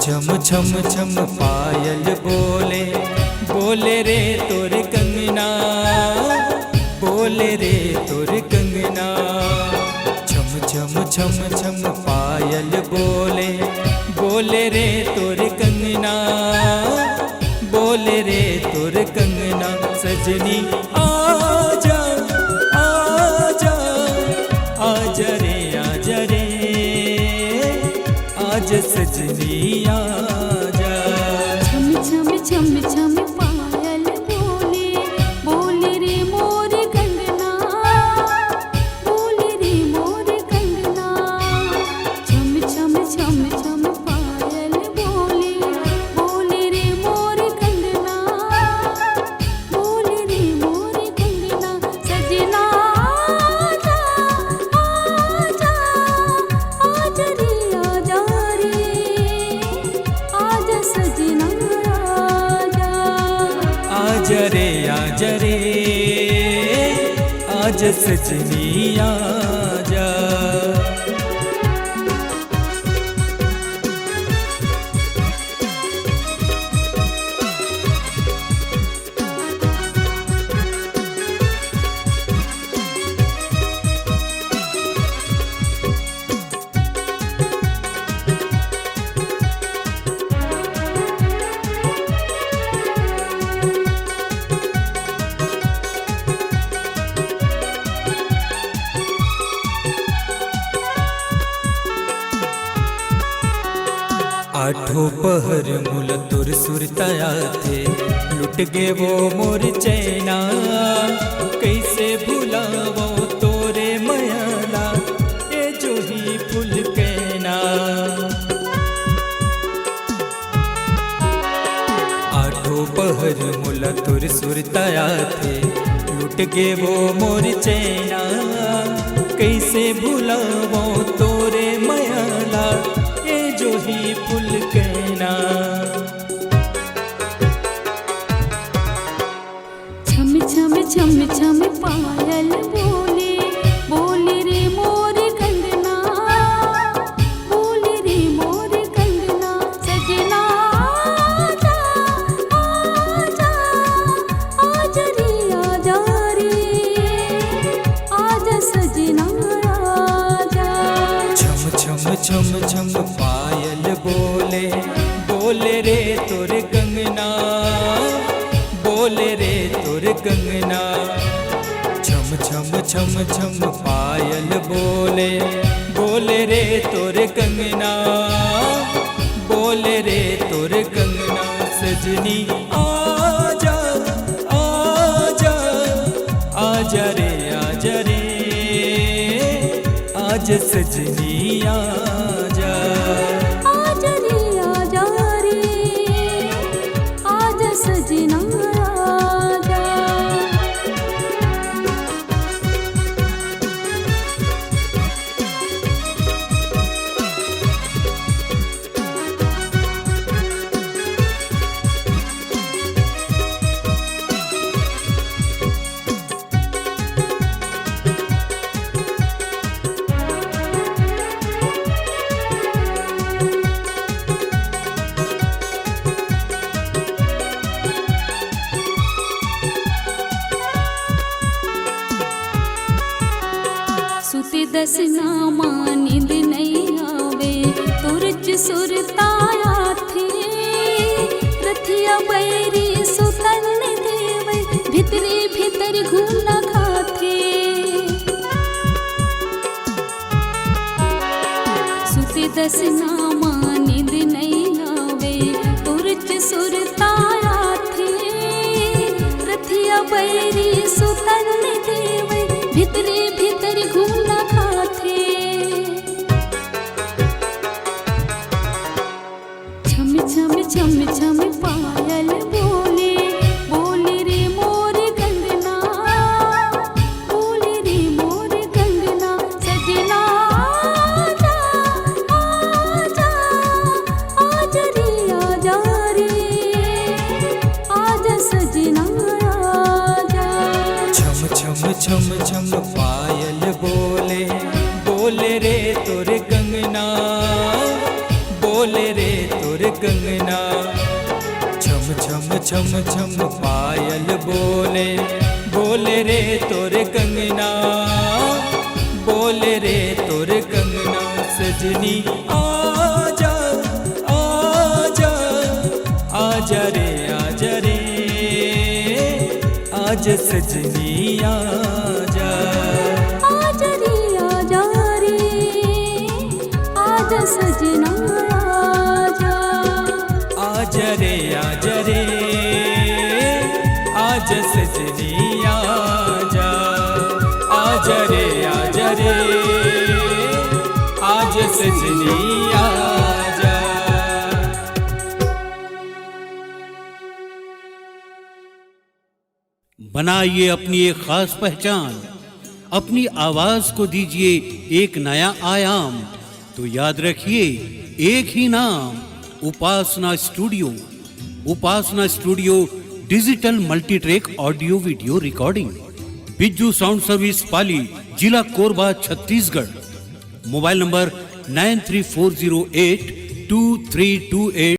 छम छम छम पायल बोले, बोले रे तोर कंगना, बोले रे तोर कंगना। छम छम छम छम पायल बोले, बोले रे तोर कंगना, बोले रे तोर कंगना। सजनी आजा आजा आजा रे आजा रे, आज सजनी आजा। छम छम छम छम पायल बोले, बोले रे मोर कंगना, बोले रे मोर कंगना। छम छम छम छम पायल बोले, बोले रे मोर कंगना, बोले रे मोर कंगना। सजना आजा आजा आजा रे आजा रे, आजा सजना आजा। आजा रे आजा रे, आज सजनी आजा। आठों पहर मुल तुर सुरताया थे, लुट गे वो मोर चैना। कैसे भुलावो तोरे मयाला, ए जो ही फुल कहना। आठों पहर मुल तुर सुरताया थे, लुट गे वो मोर चैना। कैसे भुलावो तोरे मयाला, जो ही फुल कहना। छम छम छम छम पायल बोले, बोले रे मोर कंगना, बोले रे मोर कंगना। सजना आजा आजा आजा रे आजा रे, आजा सजना आजा। छम छम छम छम पायल बोले, बोले रे तोर कंगना, बोले रे तोर कंगना। छम छम छम छम पायल बोले, बोले रे तोर कंगना, बोले रे तोर कंगना। सजनी आजा आजा आजा रे आजा रे, आज सजनी आजा। आजा रे आजा रे, आजा सजना आजा। सुते दस नामा नींद नहीं आवे, तुरच सुरताया थे। रथिया बैरी सुतन देवे, भितरे भीतर घूमना खाथे। सुते दस नामा नींद नहीं आवे, तुरच सुरताया थे। रथिया बैरी सुतन देवे, भितरे भीतर घूमना खाथे। छम छम छम छम पायल बोले, बोले रे मोर कंगना, बोले रे मोर कंगना। छम छम पायल बोले, बोले रे तोर कंगना, बोले रे तोर कंगना। छम छम छम छम पायल बोले, बोले रे तोर कंगना, बोले रे तोर कंगना। सजनी आजा आजा, आजा रे आजा रे, आज सजनी आजा। आजा रे आजा रे, आजा सजना आजा। आजा रे आजा रे, आज सजनी आजा। आजा रे आजा रे, आज सजनी आजा। बनाइए अपनी एक खास पहचान, अपनी आवाज को दीजिए एक नया आयाम। तो याद रखिए एक ही नाम, Upasana studio. Upasana studio digital multitrack audio video recording, Bijju sound service Pali, जिला कोरबा, छत्तीसगढ़। Mobile number 9340823228।